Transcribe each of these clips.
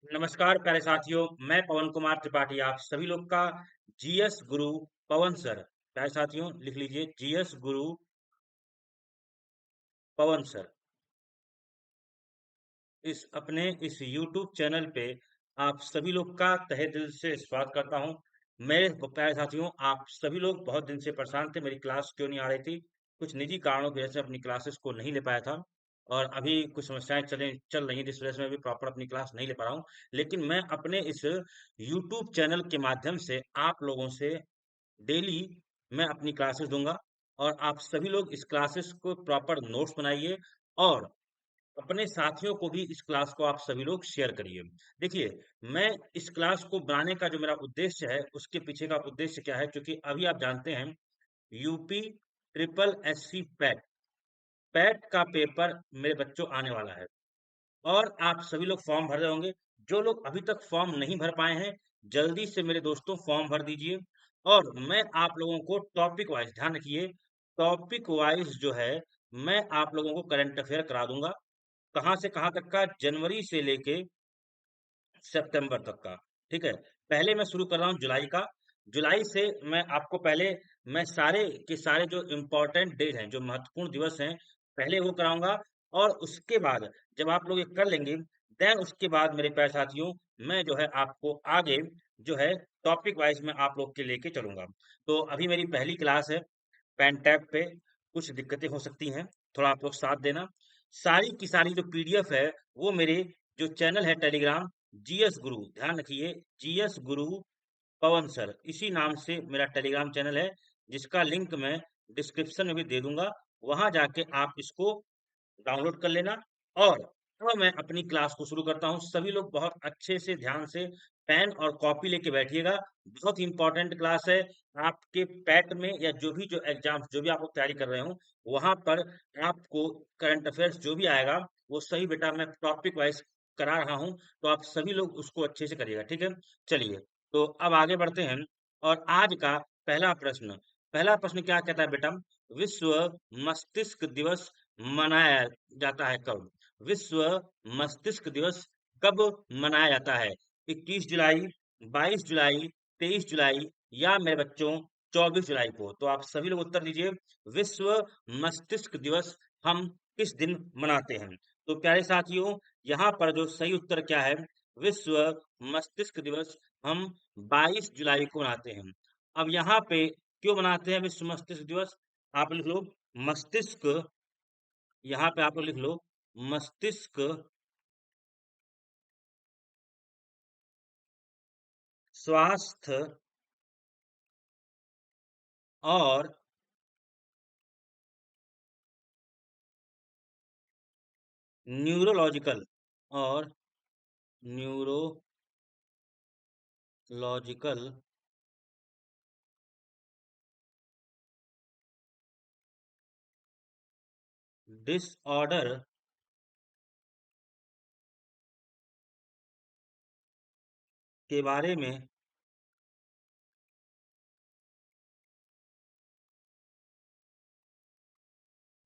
नमस्कार प्यारे साथियों, मैं पवन कुमार त्रिपाठी आप सभी लोग का जीएस गुरु पवन सर। प्यारे साथियों लिख लीजिए जीएस गुरु पवन सर। इस यूट्यूब चैनल पे आप सभी लोग का तहे दिल से स्वागत करता हूँ। मेरे प्यारे साथियों, आप सभी लोग बहुत दिन से परेशान थे, मेरी क्लास क्यों नहीं आ रही थी। कुछ निजी कारणों की वजह से अपनी क्लासेस को नहीं ले पाया था और अभी कुछ समस्याएं चल रही हैं, जिस वजह से मैं भी प्रॉपर अपनी क्लास नहीं ले पा रहा हूँ। लेकिन मैं अपने इस यूट्यूब चैनल के माध्यम से आप लोगों से डेली मैं अपनी क्लासेस दूंगा और आप सभी लोग इस क्लासेस को प्रॉपर नोट्स बनाइए और अपने साथियों को भी इस क्लास को आप सभी लोग शेयर करिए। देखिए, मैं इस क्लास को बनाने का जो मेरा उद्देश्य है, उसके पीछे का उद्देश्य क्या है? क्योंकि अभी आप जानते हैं UP triple SC PAT PAT का पेपर मेरे बच्चों आने वाला है और आप सभी लोग फॉर्म भर रहे होंगे। जो लोग अभी तक फॉर्म नहीं भर पाए हैं, जल्दी से मेरे दोस्तों फॉर्म भर दीजिए। और मैं आप लोगों को टॉपिक वाइज, ध्यान रखिए, टॉपिक वाइज जो है मैं आप लोगों को करंट अफेयर करा दूंगा। कहाँ से कहाँ तक का? जनवरी से लेके सितंबर तक का। ठीक है, पहले मैं शुरू कर रहा हूँ जुलाई का। जुलाई से मैं आपको पहले मैं सारे के सारे जो इम्पोर्टेंट डेज हैं, जो महत्वपूर्ण दिवस हैं, पहले वो कराऊंगा। और उसके बाद जब आप लोग ये कर लेंगे, देन उसके बाद मेरे प्यारे साथियों, मैं जो है आपको आगे जो है टॉपिक वाइज में आप लोग के लेके चलूंगा। तो अभी मेरी पहली क्लास है, पेन टैब पे कुछ दिक्कतें हो सकती हैं, थोड़ा आप लोग साथ देना। सारी की सारी जो पीडीएफ है वो मेरे जो चैनल है टेलीग्राम, जीएस गुरु, ध्यान रखिए, जीएस गुरु पवन सर, इसी नाम से मेरा टेलीग्राम चैनल है, जिसका लिंक मैं डिस्क्रिप्शन में भी दे दूंगा। वहां जाके आप इसको डाउनलोड कर लेना। और अब मैं अपनी क्लास को शुरू करता हूँ। सभी लोग बहुत अच्छे से ध्यान से पेन और कॉपी लेके बैठिएगा। बहुत ही इंपॉर्टेंट क्लास है। आपके पैट में या जो भी जो एग्जाम जो भी आप लोग तैयारी कर रहे हो, वहां पर आपको करंट अफेयर्स जो भी आएगा वो सही बेटा मैं टॉपिक वाइज करा रहा हूँ, तो आप सभी लोग उसको अच्छे से करिएगा। ठीक है, चलिए, तो अब आगे बढ़ते हैं। और आज का पहला प्रश्न क्या कहता है बेटा? विश्व मस्तिष्क दिवस मनाया जाता है कब? विश्व मस्तिष्क दिवस कब मनाया जाता है? 21 जुलाई, 22 जुलाई, 23 जुलाई या मेरे बच्चों 24 जुलाई को? तो आप सभी लोग उत्तर दीजिए। विश्व मस्तिष्क दिवस हम किस दिन मनाते हैं? तो प्यारे साथियों, यहाँ पर जो सही उत्तर क्या है? विश्व मस्तिष्क दिवस हम 22 जुलाई को मनाते हैं। अब यहाँ पे क्यों मनाते हैं विश्व मस्तिष्क दिवस? आप लिख लो मस्तिष्क, यहाँ पे आप लोग लिख लो मस्तिष्क स्वास्थ्य और न्यूरोलॉजिकल और न्यूरोलॉजिकल डिसऑर्डर के बारे में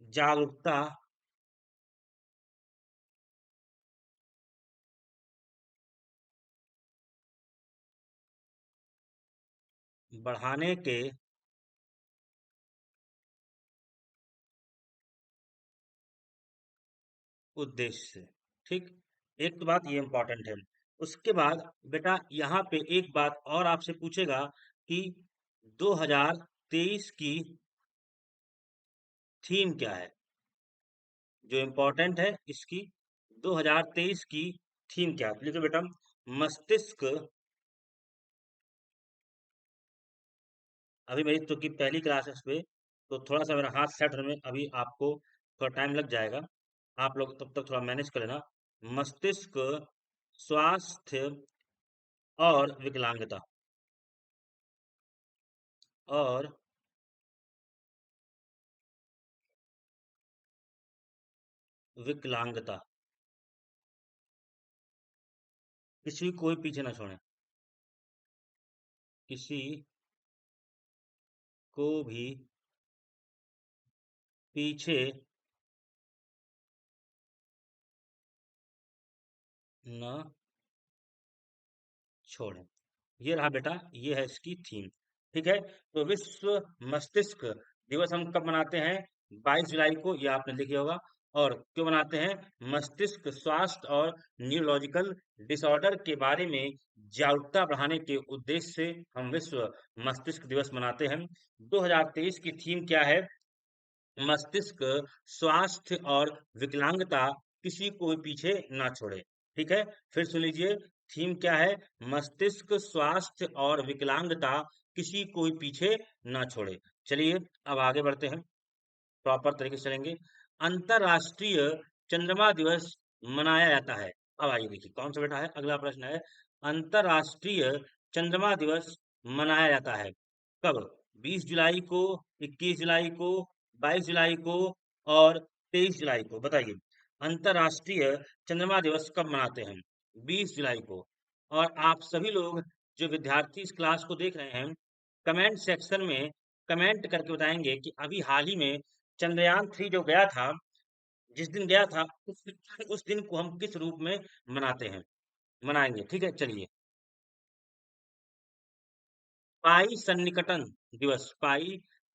जागरूकता बढ़ाने के उद्देश्य से। ठीक, एक तो बात ये इंपॉर्टेंट है। उसके बाद बेटा यहाँ पे एक बात और आपसे पूछेगा कि 2023 की थीम क्या है? जो इम्पोर्टेंट है इसकी 2023 की थीम क्या है? लिखो बेटा मस्तिष्क। अभी मेरी तो की पहली क्लास है इस पे, तो थोड़ा सा मेरा हाथ सेट होने में अभी आपको थोड़ा टाइम लग जाएगा। आप लोग तब तक थोड़ा मैनेज कर लेना। मस्तिष्क स्वास्थ्य और विकलांगता और विकलांगता, किसी को कोई पीछे ना छोड़े, किसी को भी पीछे न छोड़ें। ये रहा बेटा, ये है इसकी थीम। ठीक है, तो विश्व मस्तिष्क दिवस हम कब मनाते हैं? 22 जुलाई को, ये आपने लिखा होगा। और क्यों मनाते हैं? मस्तिष्क स्वास्थ्य और न्यूरोलॉजिकल डिसऑर्डर के बारे में जागरूकता बढ़ाने के उद्देश्य से हम विश्व मस्तिष्क दिवस मनाते हैं। 2023 की थीम क्या है? मस्तिष्क स्वास्थ्य और विकलांगता किसी को भी पीछे ना छोड़े। ठीक है, फिर सुन लीजिए, थीम क्या है? मस्तिष्क स्वास्थ्य और विकलांगता किसी को भी पीछे ना छोड़े। चलिए अब आगे बढ़ते हैं, प्रॉपर तरीके से चलेंगे। अंतरराष्ट्रीय चंद्रमा दिवस मनाया जाता है। अब आइए देखिए कौन सा बेटा है, अगला प्रश्न है, अंतरराष्ट्रीय चंद्रमा दिवस मनाया जाता है कब? 20 जुलाई को, 21 जुलाई को, 22 जुलाई को और 23 जुलाई को, बताइए। अंतरराष्ट्रीय चंद्रमा दिवस कब मनाते हैं? 20 जुलाई को। और आप सभी लोग जो विद्यार्थी इस क्लास को देख रहे हैं, कमेंट सेक्शन में कमेंट करके बताएंगे कि अभी हाल ही में चंद्रयान 3 जो गया था, जिस दिन गया था उस दिन को हम किस रूप में मनाते हैं, मनाएंगे। ठीक है, चलिए। पाई सन्निकटन दिवस,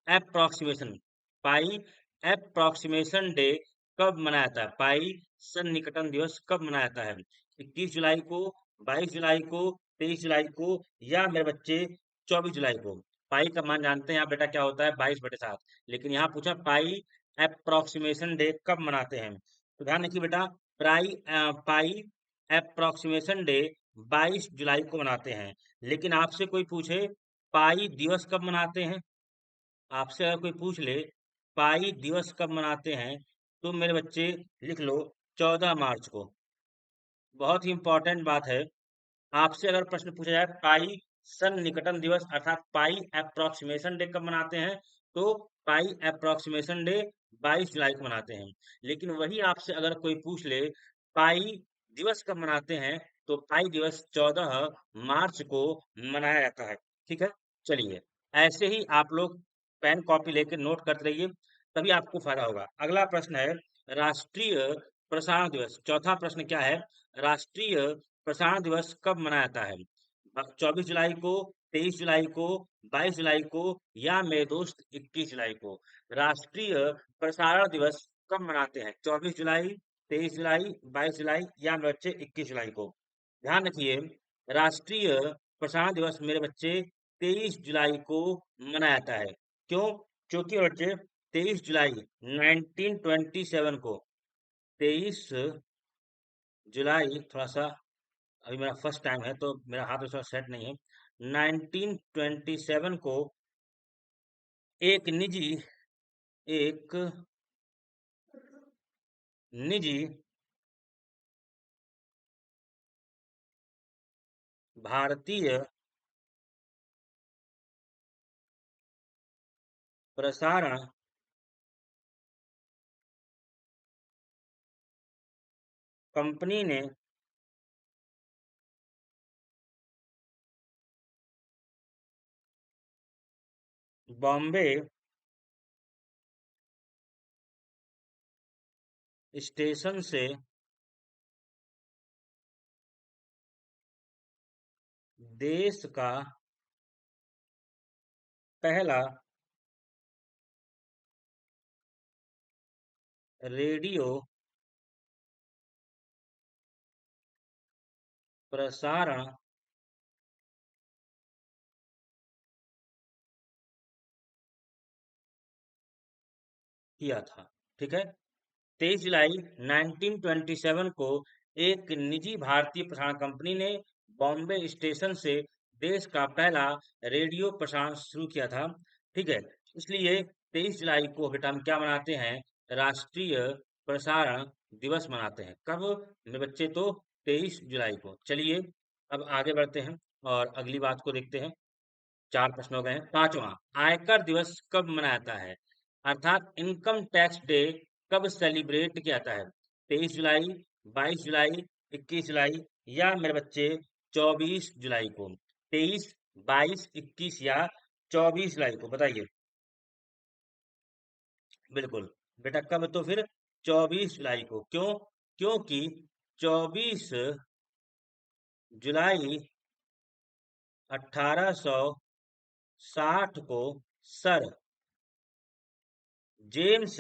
एप्रोक्सीमेशन पाई एप्रोक्सीमेशन डे कब मनाया जाता है? पाई सन्निकटन दिवस कब मनाया जाता है? 21 जुलाई को, 22 जुलाई को, 23 जुलाई को या मेरे बच्चे 24 जुलाई को? पाई का मान जानते हैं आप बेटा क्या होता है? 22/7। लेकिन यहाँ पूछा पाई एप्रोक्सीमेशन डे कब मनाते हैं, तो ध्यान रखिए बेटा, पाई एप्रोक्सीमेशन डे 22 जुलाई को मनाते हैं। लेकिन आपसे कोई पूछे पाई दिवस कब मनाते हैं, आपसे अगर कोई पूछ ले पाई दिवस कब मनाते हैं, तो मेरे बच्चे लिख लो 14 मार्च को। बहुत ही इंपॉर्टेंट बात है, आपसे अगर प्रश्न पूछा जाए पाई सन निकटन दिवस अर्थात पाई अप्रोक्सीमेशन डे कब मनाते हैं, तो पाई अप्रोक्सीमेशन डे 22 जुलाई को मनाते हैं। लेकिन वही आपसे अगर कोई पूछ ले पाई दिवस कब मनाते हैं, तो पाई दिवस 14 मार्च को मनाया जाता है। ठीक है, चलिए, ऐसे ही आप लोग पेन कॉपी लेकर नोट करते रहिए, तभी आपको फायदा होगा। अगला प्रश्न है, राष्ट्रीय प्रसारण दिवस। चौथा प्रश्न क्या है? राष्ट्रीय प्रसारण दिवस कब मनाया जाता है? 24 जुलाई को, 23 जुलाई को, 22 जुलाई को या मेरे दोस्त 21 जुलाई को? राष्ट्रीय प्रसारण दिवस कब मनाते हैं? 24 जुलाई, 23 जुलाई, 22 जुलाई या मेरे बच्चे 21 जुलाई को? ध्यान रखिए, राष्ट्रीय प्रसारण दिवस मेरे बच्चे 23 जुलाई को मनाया जाता है। क्यों? क्योंकि बच्चे 23 जुलाई 1927 को, 23 जुलाई, थोड़ा सा अभी मेरा फर्स्ट टाइम है तो मेरा हाथ वैसा सेट नहीं है। 1927 को एक निजी एक निजी भारतीय प्रसारण कंपनी ने बॉम्बे स्टेशन से देश का पहला रेडियो प्रसारण किया था। ठीक है, 23 जुलाई 1927 को एक निजी भारतीय प्रसारण कंपनी ने बॉम्बे स्टेशन से देश का पहला रेडियो प्रसारण शुरू किया था। ठीक है, इसलिए 23 जुलाई को बेटा हम क्या मनाते हैं? राष्ट्रीय प्रसारण दिवस मनाते हैं। कब मेरे बच्चे? तो 23 जुलाई को। चलिए अब आगे बढ़ते हैं और अगली बात को देखते हैं। 4 प्रश्न हो गए हैं। पांचवा, आयकर दिवस कब मनाया जाता है, अर्थात इनकम टैक्स डे कब सेलिब्रेट किया जाता है? 23 जुलाई, 22 जुलाई, 21 जुलाई या मेरे बच्चे 24 जुलाई को? 23, 22, 21 या 24 जुलाई को, बताइए। बिल्कुल बेटा, कब? तो फिर 24 जुलाई को। क्यों? क्योंकि 24 जुलाई 1860 को सर जेम्स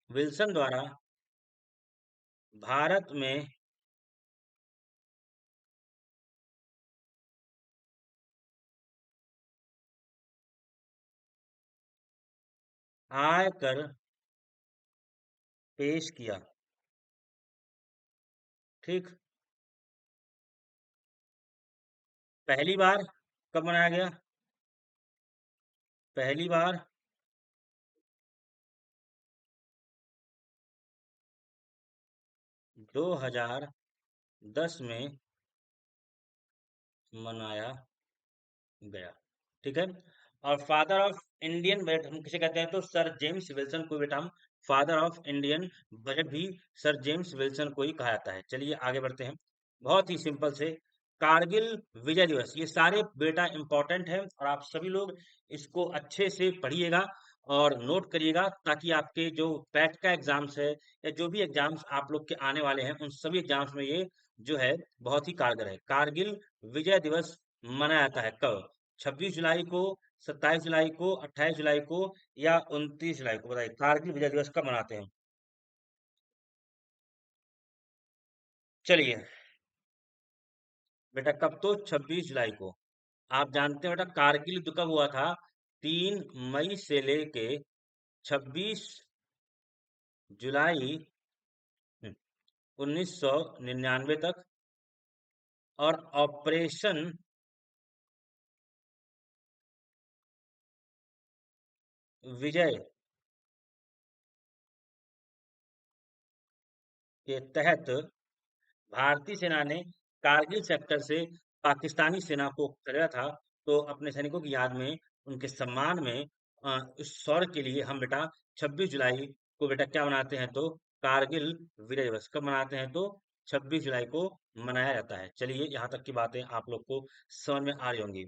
विल्सन द्वारा भारत में आयकर पेश किया। ठीक। पहली बार कब मनाया गया? पहली बार 2010 में मनाया गया। ठीक है। और फादर ऑफ इंडियन बजट हम किसे कहते हैं? तो सर जेम्स विल्सन को बेटा हम फादर ऑफ इंडियन बजट भी सर जेम्स विल्सन को ही कहा जाता है। चलिए आगे बढ़ते हैं। बहुत ही सिंपल से कारगिल विजय दिवस, ये सारे बेटा इंपॉर्टेंट है और आप सभी लोग इसको अच्छे से पढ़िएगा और नोट करिएगा, ताकि आपके जो पैट का एग्जाम्स है या जो भी एग्जाम्स आप लोग के आने वाले हैं उन सभी एग्जाम्स में ये जो है बहुत ही कारगर है। कारगिल विजय दिवस मनाया जाता है कब? 26 जुलाई को, 27 जुलाई को, 28 जुलाई को या 29 जुलाई को? बताइए कारगिल विजय दिवस कब मनाते हैं? चलिए बेटा, कब? तो 26 जुलाई को। आप जानते हैं बेटा कारगिल युद्ध कब हुआ था? 3 मई से लेके 26 जुलाई 1999 तक। और ऑपरेशन विजय के तहत भारतीय सेना ने कारगिल सेक्टर से पाकिस्तानी सेना को खदेड़ा था। तो अपने सैनिकों की याद में, उनके सम्मान में, इस शौर्य के लिए हम बेटा 26 जुलाई को बेटा क्या मनाते हैं? तो कारगिल विजय दिवस कब मनाते हैं? तो 26 जुलाई को मनाया जाता है। चलिए यहाँ तक की बातें आप लोग को समझ में आ रही होंगी।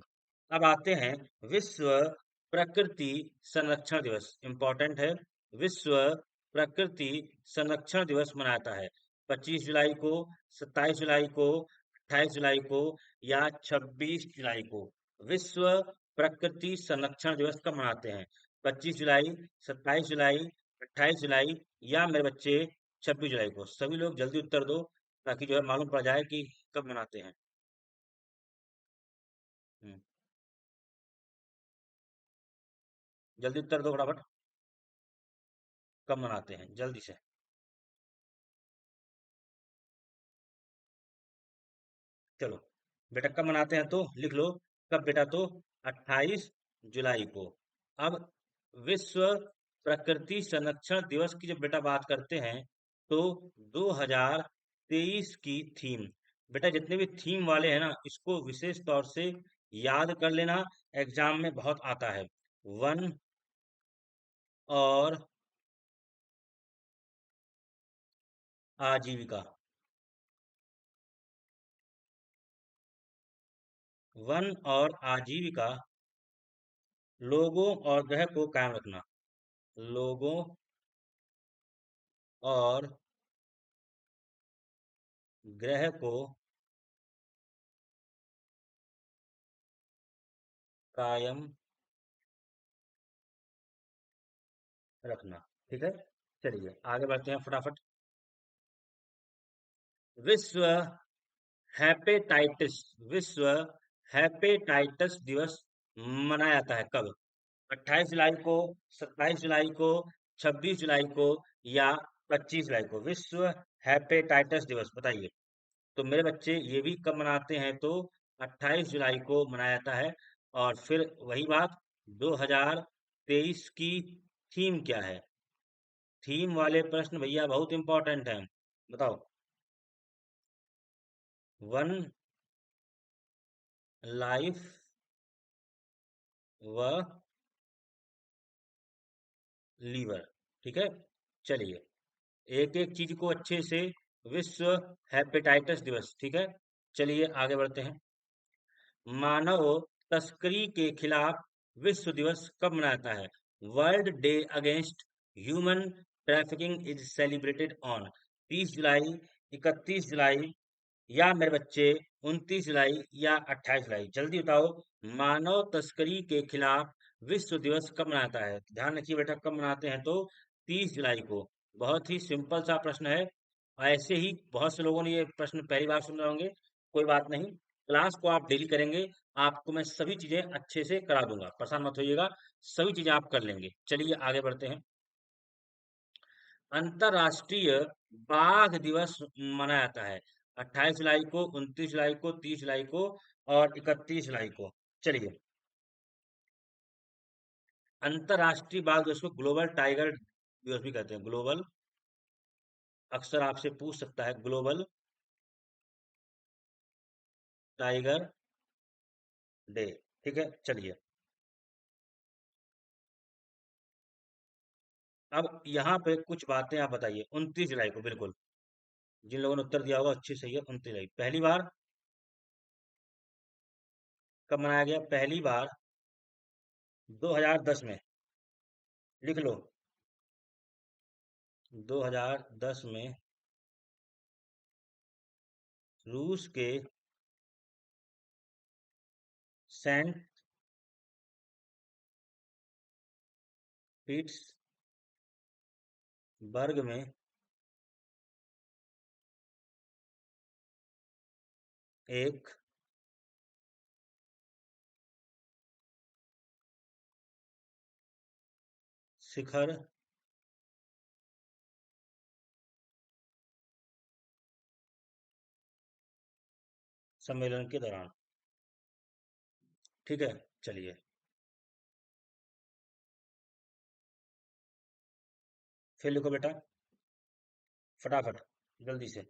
अब आते हैं विश्व प्रकृति संरक्षण दिवस। इंपॉर्टेंट है। विश्व प्रकृति संरक्षण दिवस मनाता है 25 जुलाई को, 27 जुलाई को, 28 जुलाई को या 26 जुलाई को? विश्व प्रकृति संरक्षण दिवस कब मनाते हैं? 25 जुलाई, 27 जुलाई, 28 जुलाई या मेरे बच्चे 26 जुलाई को? सभी लोग जल्दी उत्तर दो, ताकि जो है मालूम पड़ जाए कि कब मनाते हैं। हम्म, जल्दी उत्तर दो फटाफट। कब मनाते हैं जल्दी से? चलो बेटा, कब मनाते हैं तो लिख लो। कब बेटा? तो 28 जुलाई को। अब विश्व प्रकृति संरक्षण दिवस की जब बेटा बात करते हैं, तो 2023 की थीम, बेटा जितने भी थीम वाले हैं ना, इसको विशेष तौर से याद कर लेना। एग्जाम में बहुत आता है। वन और आजीविका। वन और आजीविका, लोगों और ग्रह को कायम रखना। लोगों और ग्रह को कायम रखना। ठीक है। चलिए आगे बढ़ते हैं फटाफट। विश्व हेपेटाइटिस विश्व हेपेटाइटिस दिवस मनाया जाता है कब? 28 जुलाई को, 27 जुलाई को, 26 जुलाई को या 25 जुलाई को? विश्व हेपेटाइटिस दिवस बताइए। तो मेरे बच्चे ये भी कब मनाते हैं? तो 28 जुलाई को मनाया जाता है। और फिर वही बात, 2023 की थीम क्या है? थीम वाले प्रश्न भैया बहुत इंपॉर्टेंट हैं। बताओ। वन लाइफ व लीवर। ठीक है। चलिए एक एक चीज को अच्छे से, विश्व हेपेटाइटिस दिवस। ठीक है। चलिए आगे बढ़ते हैं। मानव तस्करी के खिलाफ विश्व दिवस कब मनाता है? World day against human trafficking is celebrated on? 30 जुलाई, 31 जुलाई, या मेरे बच्चे 29 जुलाई या 28 जुलाई? जल्दी बताओ। मानव तस्करी के खिलाफ विश्व दिवस कब मनाता है? ध्यान रखिए बेटा, कब मनाते हैं तो 30 जुलाई को। बहुत ही सिंपल सा प्रश्न है। ऐसे ही बहुत से लोगों ने ये प्रश्न पहली बार सुन रहे होंगे। कोई बात नहीं, क्लास को आप डेली करेंगे, आपको मैं सभी चीजें अच्छे से करा दूंगा, परेशान मत होइएगा। सभी चीजें आप कर लेंगे। चलिए आगे बढ़ते हैं। अंतर्राष्ट्रीय बाघ दिवस मनाया जाता है 28 जुलाई को, 29 जुलाई को, 30 जुलाई को और 31 जुलाई को। चलिए, अंतर्राष्ट्रीय बाघ दिवस को ग्लोबल टाइगर दिवस भी कहते हैं। ग्लोबल, अक्सर आपसे पूछ सकता है, ग्लोबल टाइगर डे। ठीक है, चलिए। अब यहाँ पे कुछ बातें आप बताइए। 29 जुलाई को, बिल्कुल। जिन लोगों ने उत्तर दिया होगा अच्छी सही है। 29 जुलाई पहली बार कब मनाया गया? पहली बार 2010 में। लिख लो, 2010 में रूस के सेंट पीट्सबर्ग में एक शिखर सम्मेलन के दौरान। ठीक है, चलिए, फिर लिखो बेटा, फटाफट, जल्दी से।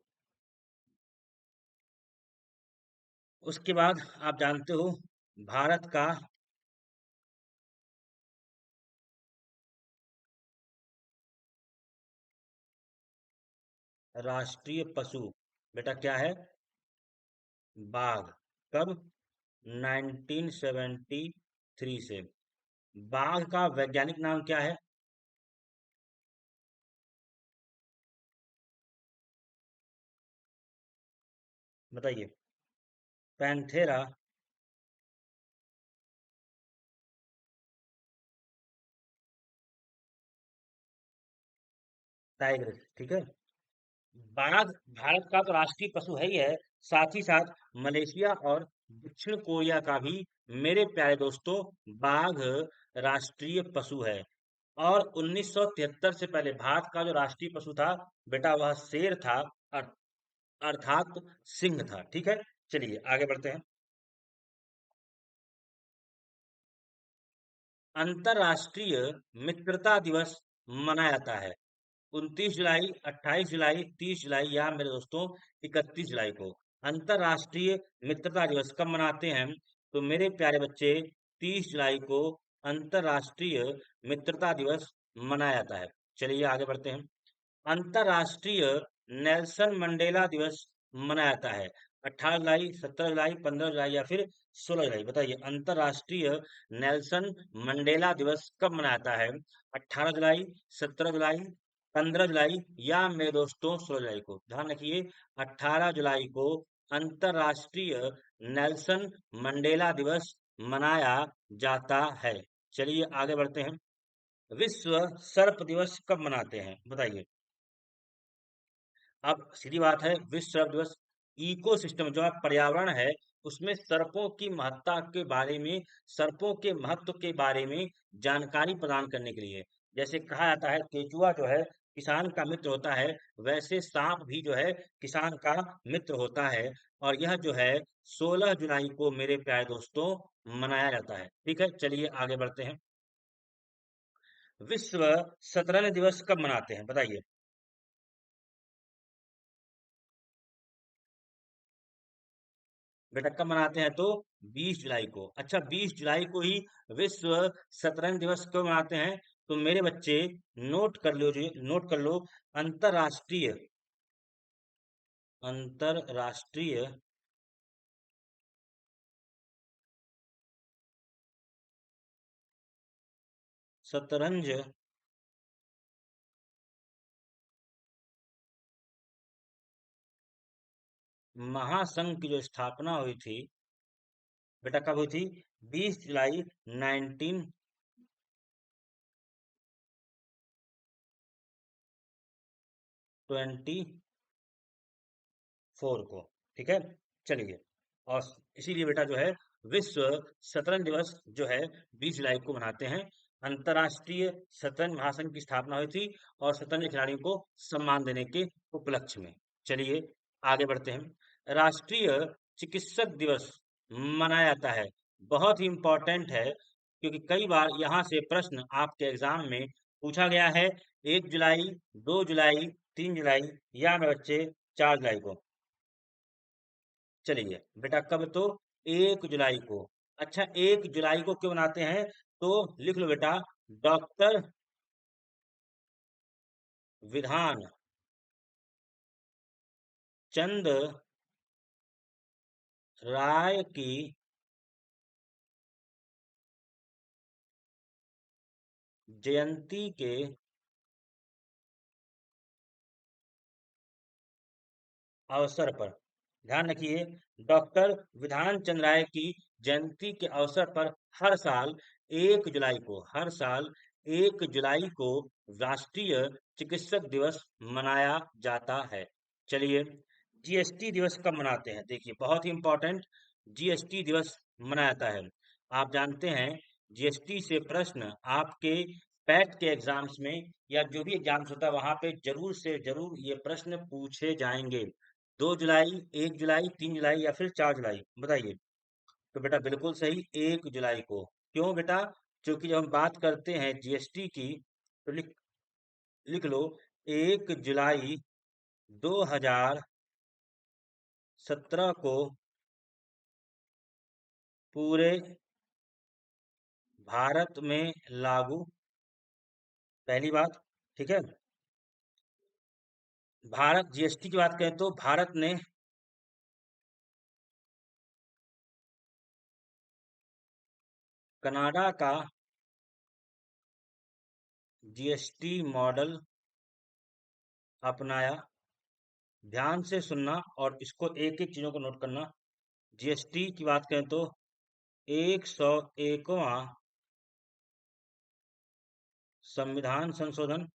उसके बाद आप जानते हो, भारत का राष्ट्रीय पशु बेटा क्या है? बाघ। कब? 1973 से। बाघ का वैज्ञानिक नाम क्या है? बताइए। Panthera Tigris. ठीक है। बाघ भारत का तो राष्ट्रीय पशु है ही है, साथ ही साथ मलेशिया और दक्षिण कोरिया का भी, मेरे प्यारे दोस्तों, बाघ राष्ट्रीय पशु है। और 1973 से पहले भारत का जो राष्ट्रीय पशु था बेटा, वह शेर था, अर- अर्थात सिंह था। ठीक है, चलिए आगे बढ़ते हैं। अंतर्राष्ट्रीय मित्रता दिवस मनाया जाता है 29 जुलाई, 28 जुलाई, 30 जुलाई या मेरे दोस्तों 31 जुलाई को। अंतर्राष्ट्रीय मित्रता दिवस कब मनाते हैं तो मेरे प्यारे बच्चे, 30 जुलाई को अंतर्राष्ट्रीय मित्रता दिवस मनाया जाता है। चलिए आगे बढ़ते हैं। अंतर्राष्ट्रीय नेल्सन मंडेला दिवस मनाया जाता है 18 जुलाई, 17 जुलाई, 15 जुलाई या फिर 16 जुलाई? बताइए, अंतर्राष्ट्रीय नेल्सन मंडेला दिवस कब मनाया जाता है? 18 जुलाई, 17 जुलाई, 15 जुलाई या मेरे दोस्तों 16 जुलाई को? ध्यान रखिए, 18 जुलाई को अंतर्राष्ट्रीय नेल्सन मंडेला दिवस मनाया जाता है। चलिए आगे बढ़ते हैं। विश्व सर्प दिवस कब मनाते हैं? बताइए। अब सीधी बात है, विश्व सर्प दिवस इकोसिस्टम जो है, पर्यावरण है, उसमें सर्पों की महत्ता के बारे में, सर्पों के महत्व के बारे में जानकारी प्रदान करने के लिए। जैसे कहा जाता है केचुआ जो है किसान का मित्र होता है, वैसे सांप भी जो है किसान का मित्र होता है। और यह जो है 16 जुलाई को मेरे प्यारे दोस्तों मनाया जाता है। ठीक है, चलिए आगे बढ़ते हैं। विश्व शतरंज दिवस कब मनाते हैं? बताइए। बेटा कब मनाते हैं तो 20 जुलाई को। अच्छा, 20 जुलाई को ही विश्व शतरंज दिवस क्यों मनाते हैं तो मेरे बच्चे, नोट कर लो जी, नोट कर लो। अंतरराष्ट्रीय अंतरराष्ट्रीय शतरंज महासंघ की जो स्थापना हुई थी बेटा कब हुई थी? 20 जुलाई 1924 को। ठीक है, चलिए। और इसीलिए बेटा जो है विश्व शतरंज दिवस जो है 20 जुलाई को मनाते हैं। अंतर्राष्ट्रीय शतरंज महासंघ की स्थापना हुई थी और शतरंज खिलाड़ियों को सम्मान देने के उपलक्ष्य में। चलिए आगे बढ़ते हैं। राष्ट्रीय चिकित्सक दिवस मनाया जाता है। बहुत ही इंपॉर्टेंट है क्योंकि कई बार यहाँ से प्रश्न आपके एग्जाम में पूछा गया है। 1 जुलाई, 2 जुलाई, 3 जुलाई या मेरे बच्चे 4 जुलाई को। चलिए बेटा कब तो 1 जुलाई को। अच्छा 1 जुलाई को क्यों मनाते हैं? तो लिख लो बेटा, डॉक्टर विधान चंद राय की जयंती के अवसर पर, ध्यान रखिए, डॉक्टर विधान चंद्र राय की जयंती के अवसर पर हर साल 1 जुलाई को राष्ट्रीय चिकित्सक दिवस मनाया जाता है। चलिए जीएसटी दिवस कब मनाते हैं? देखिए बहुत ही इंपॉर्टेंट, जीएसटी दिवस मनाया जाता है। आप जानते हैं जीएसटी से प्रश्न आपके पैट के एग्जाम्स में या जो भी एग्जाम्स होता है वहां पे जरूर से जरूर ये प्रश्न पूछे जाएंगे। 2 जुलाई, 1 जुलाई, 3 जुलाई या फिर 4 जुलाई, बताइए। तो बेटा बिल्कुल सही, 1 जुलाई को। क्यों बेटा? क्योंकि जब हम बात करते हैं जीएसटी की तो लिख लो, 1 जुलाई 2017 को पूरे भारत में लागू, पहली बात। ठीक है, भारत जीएसटी की बात करें तो भारत ने कनाडा का जीएसटी मॉडल अपनाया। ध्यान से सुनना और इसको एक एक चीजों को नोट करना। जीएसटी की बात करें तो 101वां संविधान संशोधन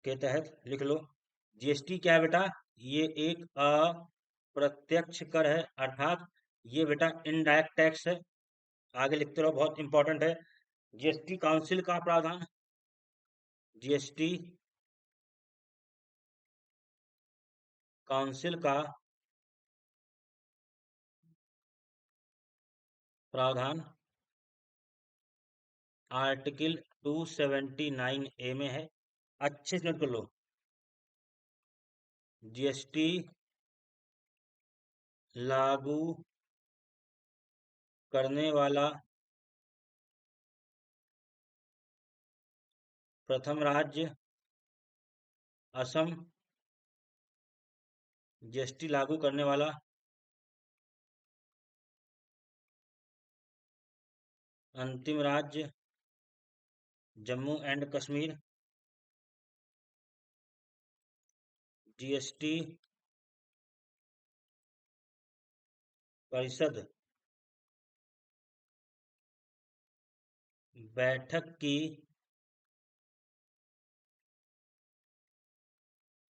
के तहत, लिख लो, जीएसटी क्या है बेटा? ये एक अप्रत्यक्ष कर है, अर्थात ये बेटा इनडायरेक्ट टैक्स है। आगे लिखते रहो, बहुत इंपॉर्टेंट है। जीएसटी काउंसिल का प्रावधान, जीएसटी काउंसिल का प्रावधान आर्टिकल 279 ए में है। अच्छे से नोट कर लो, जीएसटी लागू करने वाला प्रथम राज्य असम, जीएसटी लागू करने वाला अंतिम राज्य जम्मू एंड कश्मीर, जीएसटी परिषद बैठक की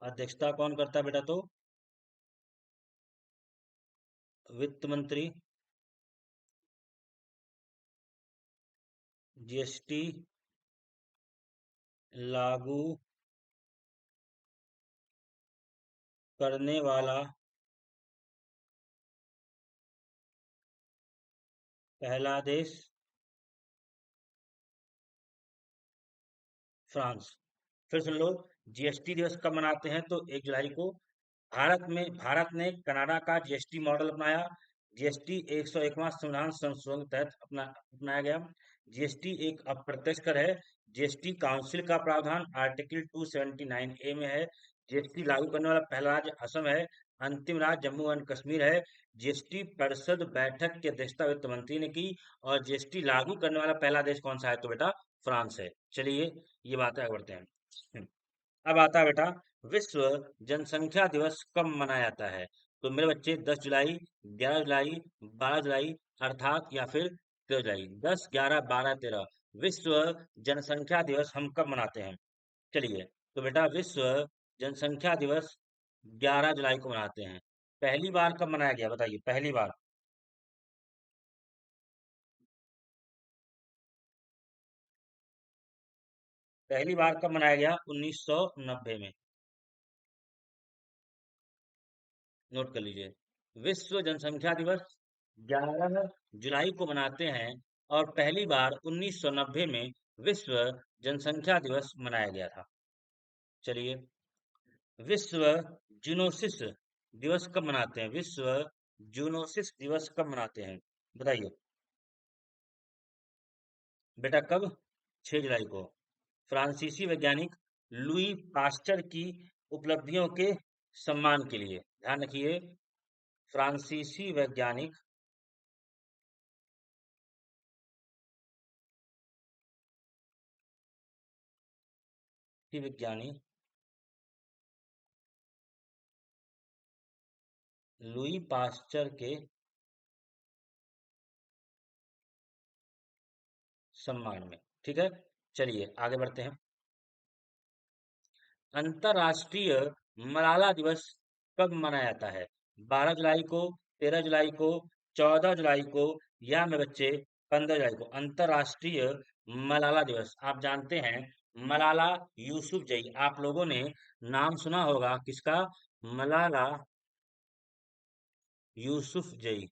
अध्यक्षता कौन करता है बेटा? तो वित्त मंत्री। जीएसटी लागू करने वाला पहला देश फ्रांस। फिर सुन लो, जीएसटी दिवस कब मनाते हैं? तो 1 जुलाई को। भारत ने कनाडा का जीएसटी मॉडल अपनाया। जीएसटी 101वां संविधान संशोधन के तहत अपनाया गया। जीएसटी एक अप्रत्यक्ष कर है। जीएसटी काउंसिल का प्रावधान आर्टिकल 279 ए में है। जीएसटी लागू करने वाला पहला राज्य असम है। अंतिम राज्य जम्मू एंड कश्मीर है। जीएसटी परिषद बैठक की अध्यक्षता वित्त मंत्री ने की। और जीएसटी लागू करने वाला पहला देश कौन सा है? तो बेटा फ्रांस है। चलिए ये बातें आगे बढ़ते हैं। अब आता है बेटा, विश्व जनसंख्या दिवस कब मनाया जाता है? तो मेरे बच्चे 10 जुलाई, 11 जुलाई, 12 जुलाई, अर्थात या फिर 13 जुलाई। 10, 11, 12, 13 विश्व जनसंख्या दिवस हम कब मनाते हैं? चलिए, तो बेटा विश्व जनसंख्या दिवस 11 जुलाई को मनाते हैं। पहली बार कब मनाया गया बताइए, पहली बार? पहली बार कब मनाया गया? 1990 में। नोट कर लीजिए। विश्व जनसंख्या दिवस 11 जुलाई को मनाते हैं और पहली बार 1990 में विश्व जनसंख्या दिवस मनाया गया था। चलिए, विश्व जूनोसिस दिवस कब मनाते हैं? विश्व जूनोसिस दिवस कब मनाते हैं बताइए बेटा, कब? 6 जुलाई को। फ्रांसीसी वैज्ञानिक लुई पास्चर की उपलब्धियों के सम्मान के लिए, ध्यान रखिए, फ्रांसीसी वैज्ञानिक की विज्ञानी लुई पास्चर के सम्मान में। ठीक है, चलिए आगे बढ़ते हैं। अंतर्राष्ट्रीय मलाला दिवस कब मनाया जाता है? 12 जुलाई को, 13 जुलाई को, 14 जुलाई को, या मेरे बच्चे 15 जुलाई को? अंतर्राष्ट्रीय मलाला दिवस, आप जानते हैं मलाला यूसुफजई, आप लोगों ने नाम सुना होगा किसका? मलाला यूसुफजई।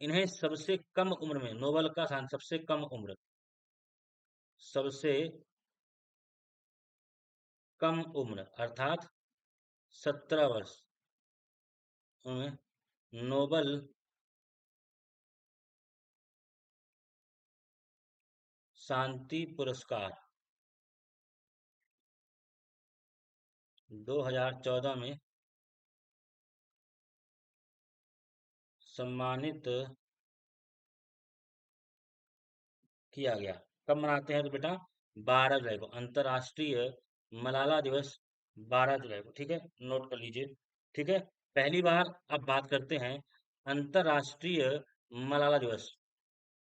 इन्हें सबसे कम उम्र में नोबेल का सबसे कम उम्र, सबसे कम उम्र अर्थात 17 वर्ष में नोबल शांति पुरस्कार 2014 में सम्मानित किया गया। कब मनाते हैं तो बेटा? 12 जुलाई को, अंतर्राष्ट्रीय मलाला दिवस 12 जुलाई को। ठीक है, नोट कर लीजिए। ठीक है, पहली बार अब बात करते हैं अंतर्राष्ट्रीय मलाला दिवस।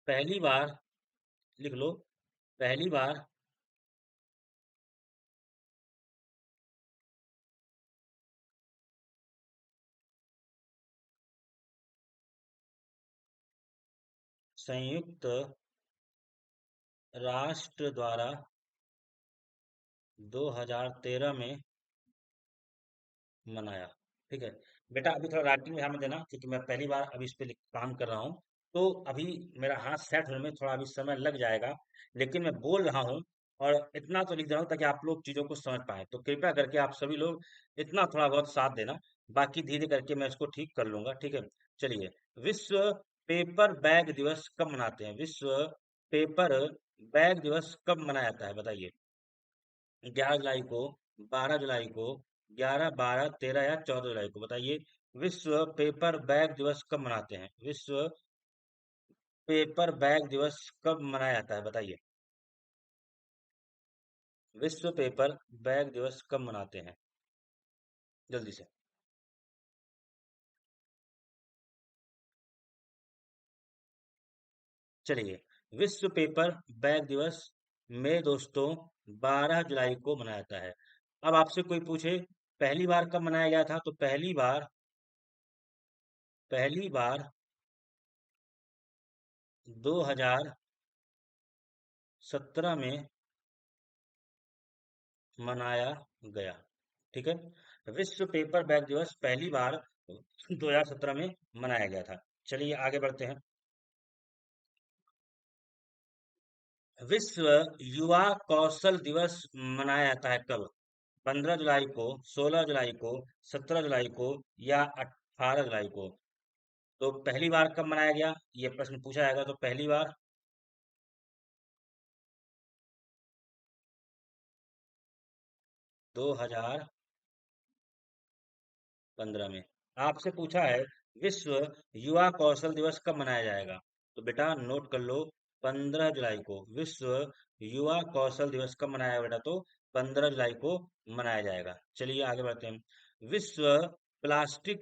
पहली बार लिख लो, पहली बार संयुक्त राष्ट्र द्वारा 2013 में मनाया। ठीक है बेटा, अभी थोड़ा राइटिंग में ध्यान में देना क्योंकि मैं पहली बार अभी इस पे काम कर रहा हूँ, तो अभी मेरा हाथ सेट होने में थोड़ा अभी समय लग जाएगा, लेकिन मैं बोल रहा हूँ और इतना तो लिख दे रहा हूँ ताकि आप लोग चीजों को समझ पाए। तो कृपया करके आप सभी लोग इतना थोड़ा बहुत साथ देना, बाकी धीरे करके मैं इसको ठीक कर लूंगा। ठीक है, चलिए, विश्व पेपर बैग दिवस कब मनाते हैं? विश्व पेपर बैग दिवस कब मनाया जाता है बताइए? 11 जुलाई को, 12 जुलाई को, 11, 12, 13 या 14 जुलाई को बताइए। विश्व पेपर बैग दिवस कब मनाते हैं? विश्व पेपर बैग दिवस कब मनाया जाता है बताइए? विश्व पेपर बैग दिवस कब मनाते हैं? जल्दी से। चलिए, विश्व पेपर बैग दिवस मेरे दोस्तों 12 जुलाई को मनाया जाता है। अब आपसे कोई पूछे पहली बार कब मनाया गया था, तो पहली बार 2017 में मनाया गया। ठीक है, विश्व पेपर बैग दिवस पहली बार 2017 में मनाया गया था। चलिए आगे बढ़ते हैं। विश्व युवा कौशल दिवस मनाया जाता है कब? 15 जुलाई को, 16 जुलाई को, 17 जुलाई को, या 18 जुलाई को? तो पहली बार कब मनाया गया ये प्रश्न पूछा जाएगा, तो पहली बार 2015 में। आपसे पूछा है विश्व युवा कौशल दिवस कब मनाया जाएगा, तो बेटा नोट कर लो, 15 जुलाई को विश्व युवा कौशल दिवस कब मनाया जाएगा बेटा? तो 15 जुलाई को मनाया जाएगा। चलिए आगे बढ़ते हैं। विश्व प्लास्टिक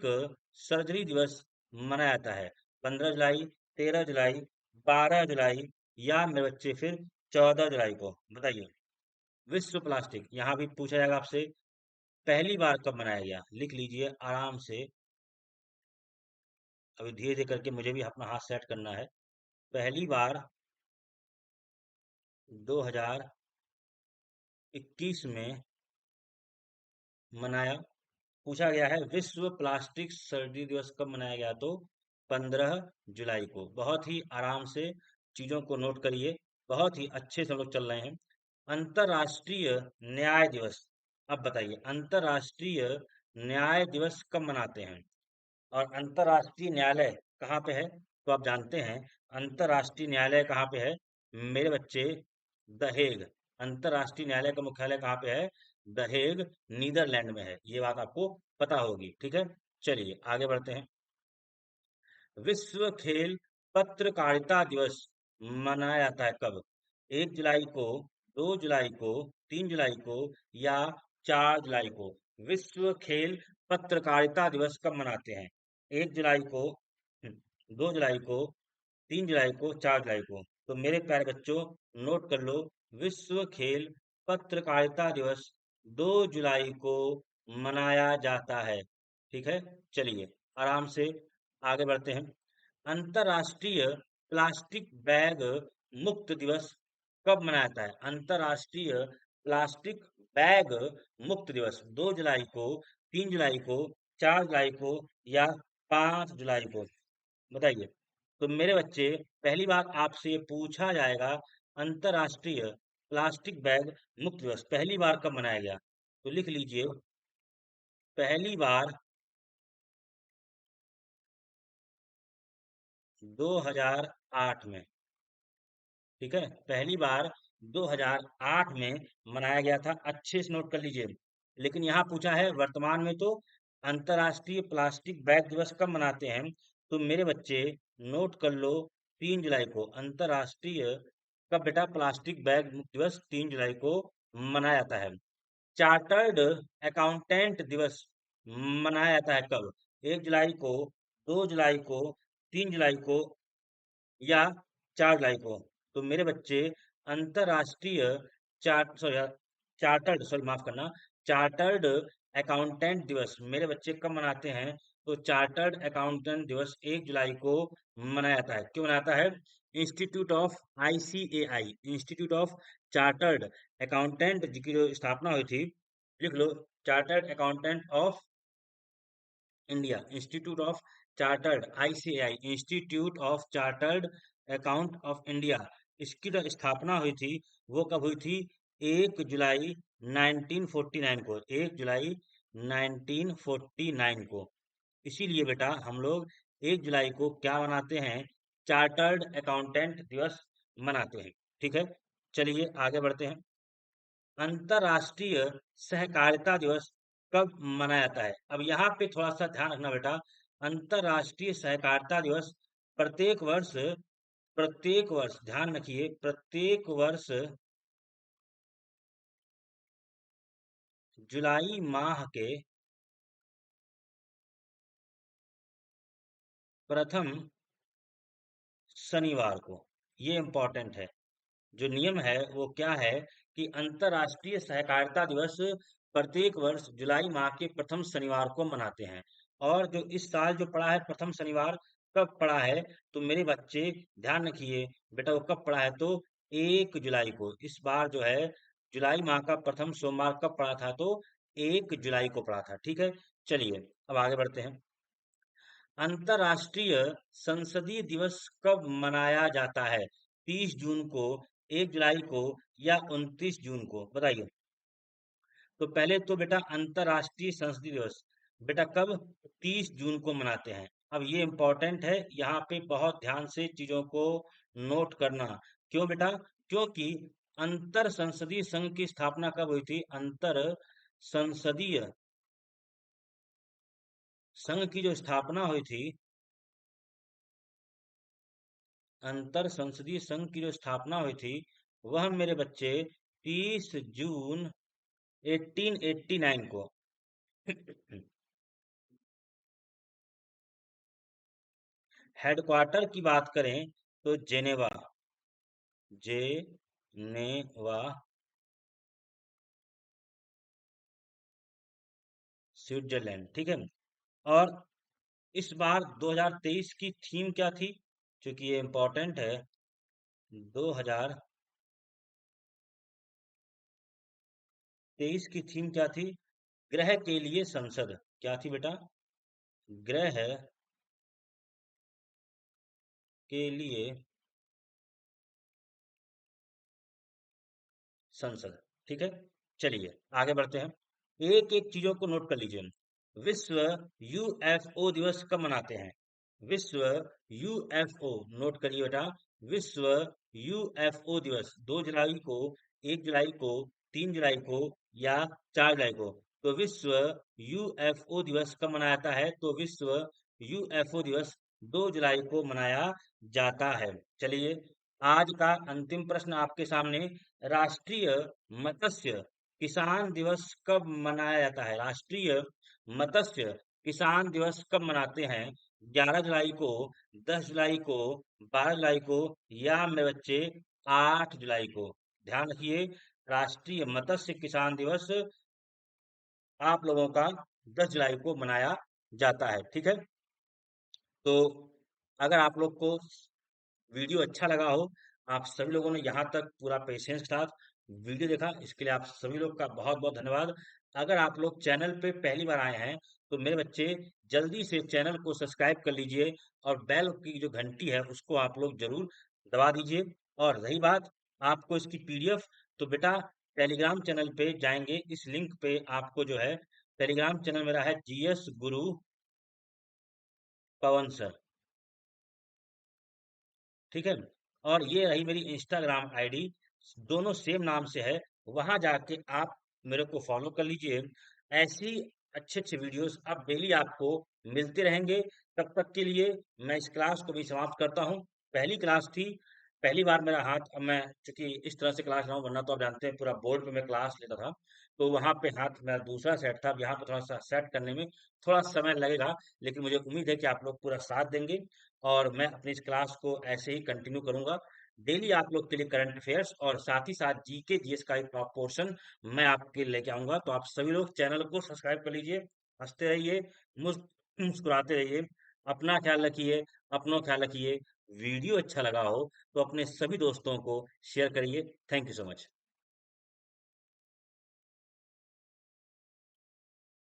सर्जरी दिवस मनाया जाता है 15 जुलाई, 13 जुलाई, 12 जुलाई या मेरे बच्चे फिर 14 जुलाई को? बताइए। विश्व प्लास्टिक यहाँ भी पूछा जाएगा आपसे, पहली बार कब मनाया गया? लिख लीजिए आराम से। अभी धीरे धीरे करके मुझे भी अपना हाथ सेट करना है। पहली बार 2021 में मनाया, पूछा गया है विश्व प्लास्टिक सर्जरी दिवस कब मनाया गया? तो 15 जुलाई को। बहुत ही आराम से चीजों को नोट करिए, बहुत ही अच्छे से हम लोग चल रहे हैं। अंतर्राष्ट्रीय न्याय दिवस, अब बताइए अंतर्राष्ट्रीय न्याय दिवस कब मनाते हैं? और अंतर्राष्ट्रीय न्यायालय कहाँ पे है? तो आप जानते हैं अंतर्राष्ट्रीय न्यायालय कहाँ पे है मेरे बच्चे? The Hague. अंतर्राष्ट्रीय न्यायालय का मुख्यालय कहाँ पे है? द हेग, नीदरलैंड में है। ये बात आपको पता होगी, ठीक है। चलिए आगे बढ़ते हैं। विश्व खेल पत्रकारिता दिवस मनाया जाता है कब? 1 जुलाई को, 2 जुलाई को, 3 जुलाई को या 4 जुलाई को? विश्व खेल पत्रकारिता दिवस कब मनाते हैं? 1 जुलाई को, 2 जुलाई को, 3 जुलाई को, 4 जुलाई को? तो मेरे प्यारे बच्चों नोट कर लो, विश्व खेल पत्रकारिता दिवस 2 जुलाई को मनाया जाता है, ठीक है। चलिए आराम से आगे बढ़ते हैं। अंतर्राष्ट्रीय प्लास्टिक बैग मुक्त दिवस कब मनाया जाता है? अंतर्राष्ट्रीय प्लास्टिक बैग मुक्त दिवस 2 जुलाई को, 3 जुलाई को, 4 जुलाई को या 5 जुलाई को? बताइए। तो मेरे बच्चे पहली बार आपसे ये पूछा जाएगा अंतर्राष्ट्रीय प्लास्टिक बैग मुक्त दिवस पहली बार कब मनाया गया? तो लिख लीजिए पहली बार 2008 में, ठीक है। पहली बार 2008 में मनाया गया था, अच्छे से नोट कर लीजिए। लेकिन यहाँ पूछा है वर्तमान में, तो अंतर्राष्ट्रीय प्लास्टिक बैग दिवस कब मनाते हैं? तो मेरे बच्चे नोट कर लो 3 जुलाई को। अंतर्राष्ट्रीय कब बेटा प्लास्टिक बैग मुक्त दिवस 3 जुलाई को मनाया जाता है। चार्टर्ड अकाउंटेंट दिवस मनाया जाता है कब? 1 जुलाई को, 2 जुलाई को, 3 जुलाई को या 4 जुलाई को? तो मेरे बच्चे अंतर्राष्ट्रीय चार्टर्ड माफ करना, चार्टर्ड अकाउंटेंट दिवस मेरे बच्चे कब मनाते हैं? तो चार्टर्ड अकाउंटेंट दिवस 1 जुलाई को मनाया जाता है। क्यों मनाता है? Institute of ICAI, institute of chartered accountant की जो स्थापना हुई थी, लिख लो, chartered accountant of India, institute of chartered, ICAI, institute of chartered account of India, इसकी जो स्थापना हुई थी वो कब हुई थी? 1 जुलाई 1949 को, 1 जुलाई 1949 को। इसीलिए बेटा हम लोग 1 जुलाई को क्या मनाते हैं? चार्टर्ड अकाउंटेंट दिवस मनाते हैं, ठीक है। चलिए आगे बढ़ते हैं। अंतर्राष्ट्रीय सहकारिता दिवस कब मनाया जाता है? अब यहाँ पे थोड़ा सा ध्यान रखना बेटा, अंतर्राष्ट्रीय सहकारिता दिवस प्रत्येक वर्ष ध्यान रखिए, प्रत्येक वर्ष जुलाई माह के प्रथम शनिवार को, ये इम्पोर्टेंट है। जो नियम है वो क्या है कि अंतर्राष्ट्रीय सहकारिता दिवस प्रत्येक वर्ष जुलाई माह के प्रथम शनिवार को मनाते हैं। और जो इस साल जो पड़ा है प्रथम शनिवार, कब पड़ा है? तो मेरे बच्चे ध्यान रखिए बेटा, वो कब पड़ा है? तो 1 जुलाई को। इस बार जो है जुलाई माह का प्रथम सोमवार कब पड़ा था? तो 1 जुलाई को पड़ा था, ठीक है। चलिए अब आगे बढ़ते हैं। अंतर्राष्ट्रीय संसदीय दिवस कब मनाया जाता है? 30 जून को, 1 जुलाई को या 29 जून को? बताइए। तो पहले तो बेटा अंतर्राष्ट्रीय संसदीय दिवस बेटा कब? 30 जून को मनाते हैं। अब ये इम्पोर्टेंट है, यहाँ पे बहुत ध्यान से चीजों को नोट करना। क्यों बेटा? क्योंकि अंतर संसदीय संघ की स्थापना कब हुई थी? अंतर संसदीय संघ की जो स्थापना हुई थी, अंतर संसदीय संघ की जो स्थापना हुई थी वह मेरे बच्चे 30 जून 1889 को हेडक्वार्टर की बात करें तो जेनेवा, जेनेवा, स्विट्जरलैंड। ठीक है। और इस बार 2023 की थीम क्या थी, क्योंकि ये इंपॉर्टेंट है। 2023 की थीम क्या थी? ग्रह के लिए संसद। क्या थी बेटा? ग्रह के लिए संसद। ठीक है। चलिए आगे बढ़ते हैं। एक एक चीजों को नोट कर लीजिए। विश्व यूएफओ दिवस कब मनाते हैं? विश्व यूएफओ, नोट करिए बेटा। विश्व यूएफओ दिवस 2 जुलाई को, 1 जुलाई को, 3 जुलाई को या 4 जुलाई को। तो विश्व यूएफओ दिवस कब मनाया जाता है? तो विश्व यूएफओ दिवस 2 जुलाई को मनाया जाता है। चलिए आज का अंतिम प्रश्न आपके सामने। राष्ट्रीय मत्स्य किसान दिवस कब मनाया जाता है? राष्ट्रीय मत्स्य किसान दिवस कब मनाते हैं? 11 जुलाई को, 10 जुलाई को, 12 जुलाई को या मेरे बच्चे 8 जुलाई को? ध्यान रखिए, राष्ट्रीय मत्स्य किसान दिवस आप लोगों का 10 जुलाई को मनाया जाता है। ठीक है। तो अगर आप लोग को वीडियो अच्छा लगा हो, आप सभी लोगों ने यहाँ तक पूरा पेशेंस के साथ वीडियो देखा, इसके लिए आप सभी लोग का बहुत बहुत धन्यवाद। अगर आप लोग चैनल पे पहली बार आए हैं तो मेरे बच्चे जल्दी से चैनल को सब्सक्राइब कर लीजिए और बेल की जो घंटी है उसको आप लोग जरूर दबा दीजिए। और रही बात आपको इसकी पीडीएफ, तो बेटा टेलीग्राम चैनल पे जाएंगे, इस लिंक पे आपको जो है, टेलीग्राम चैनल मेरा है जीएस गुरु पवन सर। ठीक है। और ये रही मेरी इंस्टाग्राम आईडी, दोनों सेम नाम से है। वहां जाके आप मेरे को फॉलो कर लीजिए। ऐसी अच्छे अच्छे वीडियोस अब डेली आपको मिलते रहेंगे। तब तक के लिए मैं इस क्लास को भी समाप्त करता हूँ। पहली क्लास थी, पहली बार मेरा हाथ, अब मैं चूंकि इस तरह से क्लास रहा हूँ, वरना तो आप जानते हैं पूरा बोर्ड पे मैं क्लास लेता था, तो वहां पे हाथ मेरा दूसरा सेट था। अब यहाँ पे थोड़ा सा सेट करने में थोड़ा समय लगेगा, लेकिन मुझे उम्मीद है कि आप लोग पूरा साथ देंगे और मैं अपनी इस क्लास को ऐसे ही कंटिन्यू करूंगा। डेली आप लोग के लिए करंट अफेयर्स और साथ ही साथ जीके जीएस का एक पोर्शन मैं आपके लिए लेके आऊंगा। तो आप सभी लोग चैनल को सब्सक्राइब कर लीजिए। हंसते रहिए, मुस्कुराते रहिए, अपना ख्याल रखिए, अपनों ख्याल रखिए। वीडियो अच्छा लगा हो तो अपने सभी दोस्तों को शेयर करिए। Thank you so much.